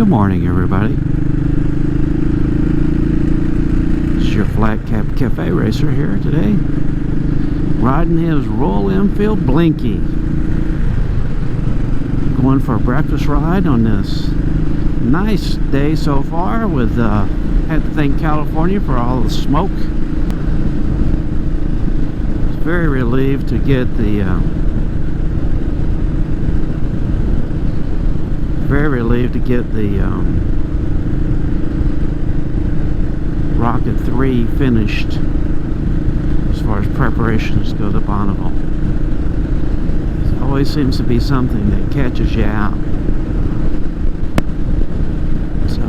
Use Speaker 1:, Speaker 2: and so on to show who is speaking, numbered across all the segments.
Speaker 1: Good morning, everybody. It's your Flat Cap Cafe Racer here today, riding his Royal Enfield Blinky. Going for a breakfast ride on this nice day so far. With had to thank California for all the smoke. Very relieved to get the Rocket 3 finished as far as preparations go to Bonneville. There always seems to be something that catches you out. So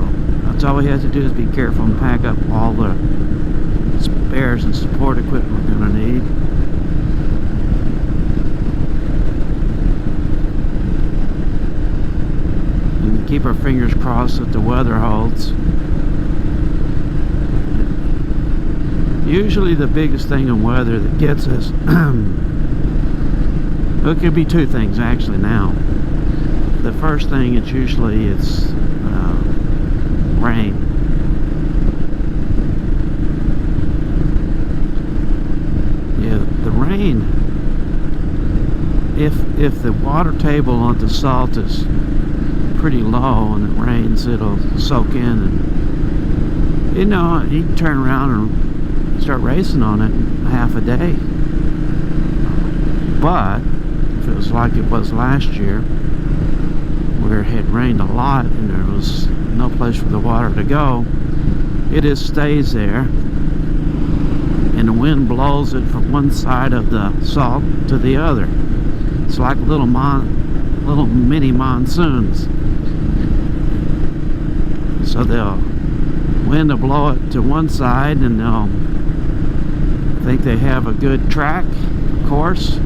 Speaker 1: that's all we have to do, is be careful and pack up all the spares and support equipment we're going to need. And keep our fingers crossed that the weather holds. Usually the biggest thing in weather that gets us, well, it could be two things actually now. The first thing, it's rain. Yeah, the rain, if the water table on the salt is pretty low and it rains, it'll soak in, and you know, you can turn around and start racing on it in half a day. But if it was like it was last year, where it had rained a lot and there was no place for the water to go, it just stays there, and the wind blows it from one side of the salt to the other. It's like little mini monsoons. So they'll wind will blow it to one side, and they'll think they have a good track course.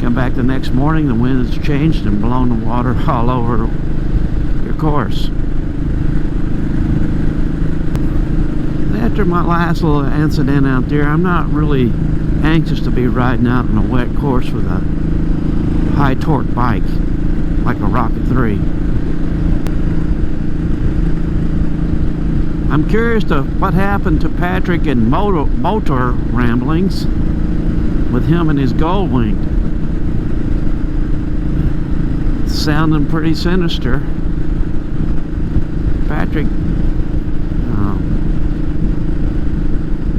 Speaker 1: Come back the next morning, the wind has changed and blown the water all over your course. After my last little incident out there, I'm not really anxious to be riding out on a wet course with a high torque bike like a Rocket 3. I'm curious to what happened to Patrick and motor ramblings with him and his Goldwing. Sounding pretty sinister. Patrick,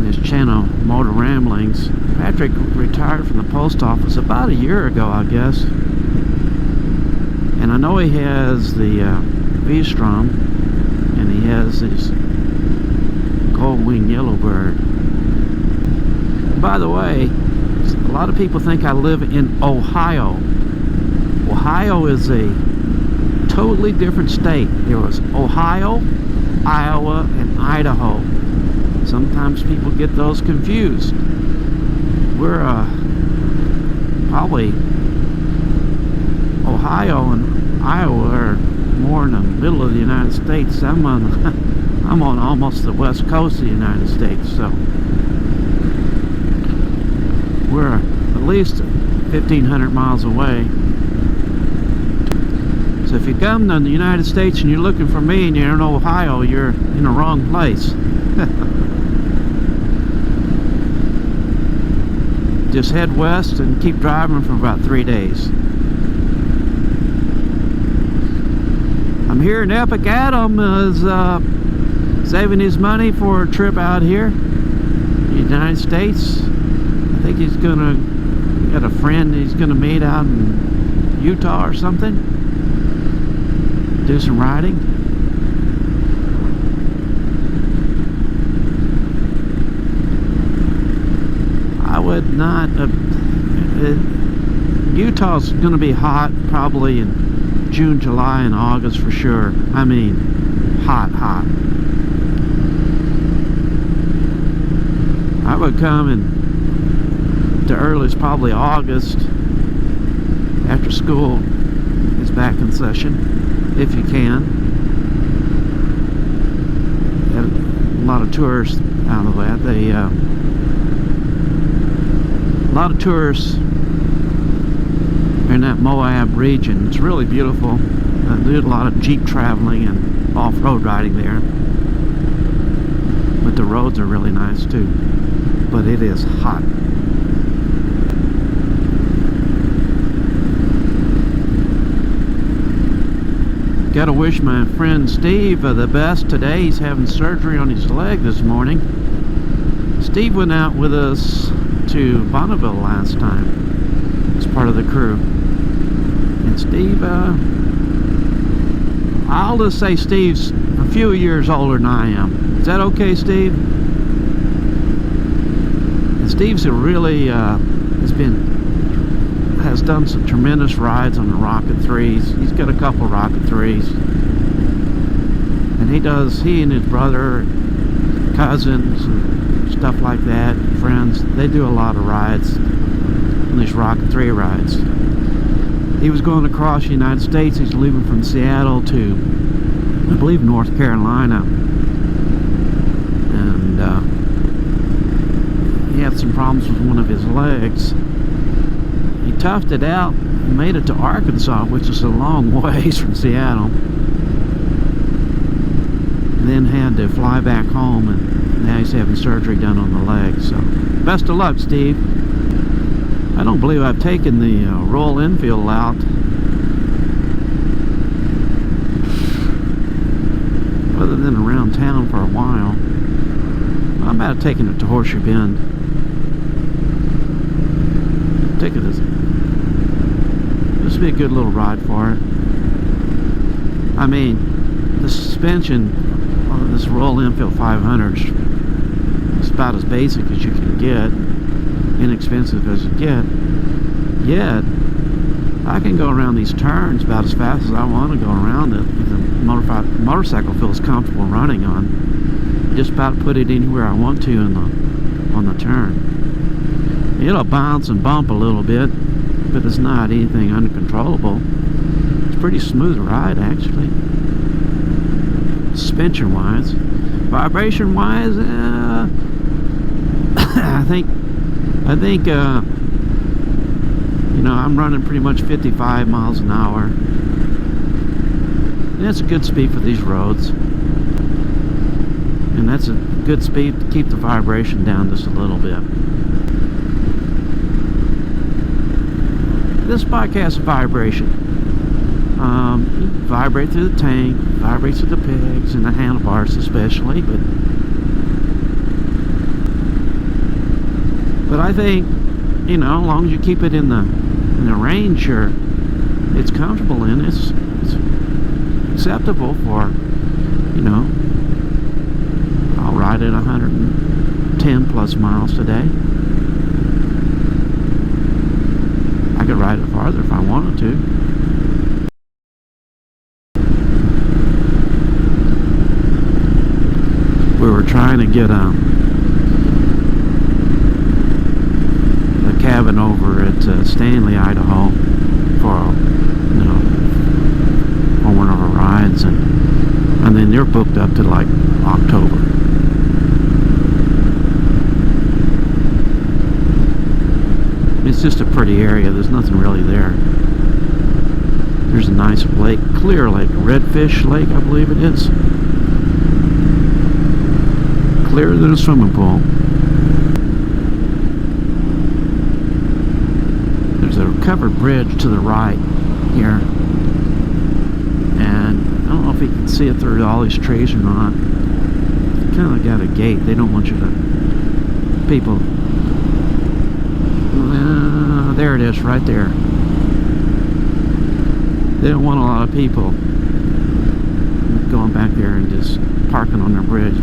Speaker 1: his channel, Motor Ramblings. Patrick retired from the post office about a year ago, I guess. And I know he has the V-Strom, and he has his Goldwing Yellowbird. By the way, a lot of people think I live in Ohio. Ohio is a totally different state. There was Ohio, Iowa, and Idaho. Sometimes people get those confused. We're probably Ohio and Iowa are more in the middle of the United States. I'm on almost the west coast of the United States, so we're at least 1,500 miles away. So if you come to the United States and you're looking for me and you're in Ohio, you're in the wrong place. Just head west and keep driving for about 3 days. I'm here in Epic. Adam is saving his money for a trip out here in the United States. I think he's got a friend he's gonna meet out in Utah or something. Do some riding. I would not Utah's gonna be hot probably in June, July, and August for sure. I mean, hot. I would come in the earliest probably August, after school is back in session, if you can. A lot of tourists out of that. A lot of tourists in that Moab region. It's really beautiful. I do a lot of Jeep traveling and off-road riding there. But the roads are really nice too. But it is hot. Gotta wish my friend Steve the best today. He's having surgery on his leg this morning. Steve went out with us to Bonneville last time as part of the crew. And Steve, I'll just say Steve's a few years older than I am. Is that okay, Steve? And Steve's a really, has done some tremendous rides on the Rocket 3s. He's got a couple Rocket 3s. And he and his brother, cousins, and stuff like that, friends, they do a lot of rides on these Rocket 3 rides. He was going across the United States. He's leaving from Seattle to, I believe, North Carolina. And he had some problems with one of his legs. He toughed it out and made it to Arkansas, which is a long ways from Seattle. Then had to fly back home, and now he's having surgery done on the leg. So, best of luck, Steve. I don't believe I've taken the Royal Enfield out. Other than around town for a while. I'm about taking it to Horseshoe Bend. Take it as this would be a good little ride for it. I mean, the suspension on this Royal Enfield 500 is about as basic as you can get, inexpensive as you get. Yet, I can go around these turns about as fast as I want to go around it. The motorcycle feels comfortable running on. Just about put it anywhere I want to on the turn. It'll bounce and bump a little bit, but it's not anything uncontrollable. It's a pretty smooth ride, actually. Suspension wise, vibration wise, I think you know, I'm running pretty much 55 miles an hour. And that's a good speed for these roads. And that's a good speed to keep the vibration down just a little bit. This bike has vibration. Vibrate through the tank, vibrates through the pegs and the handlebars especially, but I think, you know, as long as you keep it in the range it's comfortable in, it's acceptable for, you know, I'll ride it 110 plus miles today. I could ride it farther if I wanted to. We were trying to get a cabin over at Stanley, Idaho for, you know, on one of our rides, and then they're booked up to like October. It's just a pretty area. There's nothing really there. There's a nice lake, clear lake, Redfish Lake, I believe it is. Clearer than a swimming pool. There's a covered bridge to the right here, and I don't know if you can see it through all these trees or not. It's kind of got a gate. They don't want you to, people, there it is right there. They don't want a lot of people going back there and just parking on their bridge.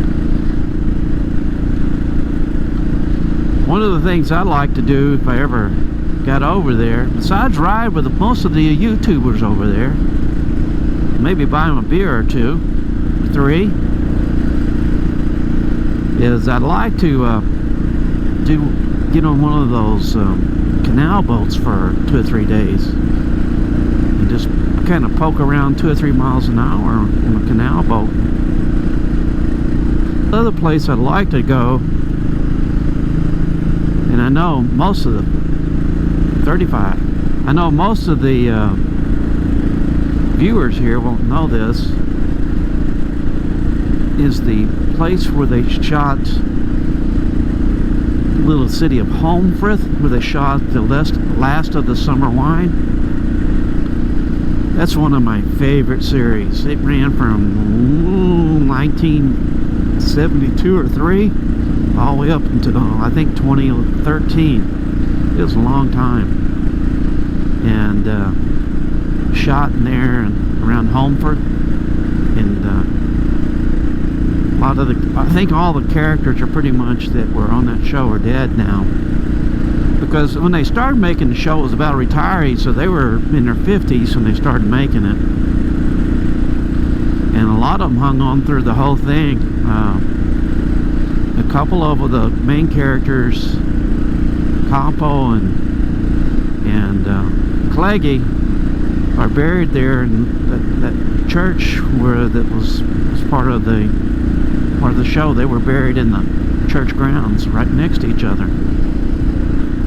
Speaker 1: One of the things I'd like to do if I ever got over there, besides ride with most of the YouTubers over there, maybe buy them a beer or two, or three, is I'd like to get on one of those canal boats for 2 or 3 days and just kind of poke around 2 or 3 miles an hour on a canal boat. The other place I'd like to go, and I know most of the 35, I know most of the viewers here won't know this, is the place where they shot the little city of Holmfirth, where they shot the last of the Summer Wine. That's one of my favorite series. It ran from 1972 or 3 all the way up until I think 2013. It was a long time. And shot in there and around Holmfirth, and a lot of the, I think all the characters are pretty much that were on that show are dead now, because when they started making the show it was about retirees, so they were in their 50s when they started making it, and a lot of them hung on through the whole thing. A couple of the main characters, Campo and Cleggy, are buried there in that church where that was part of the show. They were buried in the church grounds right next to each other.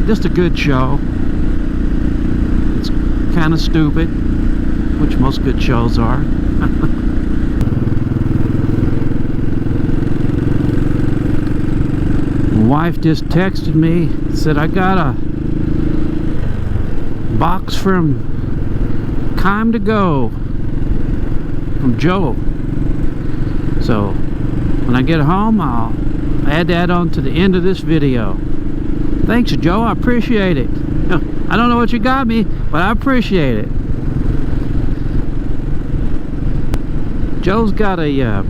Speaker 1: Just a good show. It's kind of stupid, which most good shows are. My wife just texted me, said I got a box from Kime to go from Joe. So when I get home, I'll add that on to the end of this video. Thanks, Joe. I appreciate it. I don't know what you got me, but I appreciate it. Joe's got a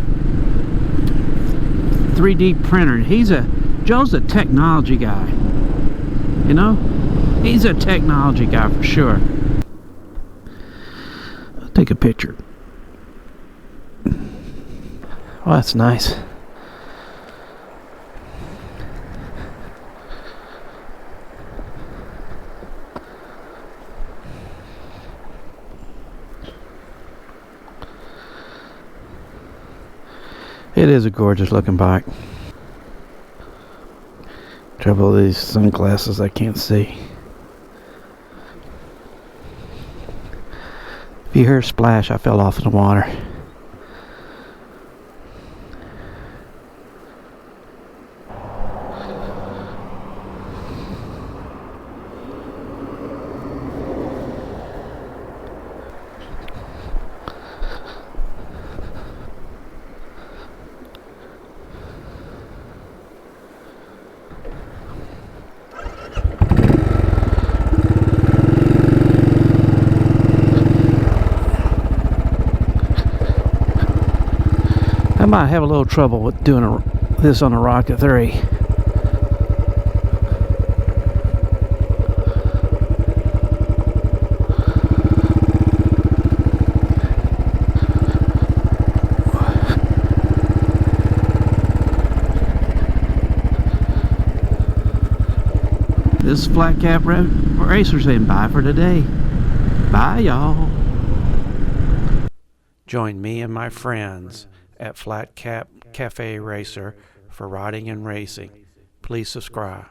Speaker 1: 3D printer. Joe's a technology guy. You know? He's a technology guy for sure. I'll take a picture. Oh, that's nice. It is a gorgeous looking bike. Trouble with these sunglasses, I can't see. If you hear a splash, I fell off in the water. I might have a little trouble with doing this on a Rocket 3. This is Flat Cap Racer saying bye for today. Bye, y'all. Join me and my friends at Flat Cap Cafe Racer for riding and racing. Please subscribe.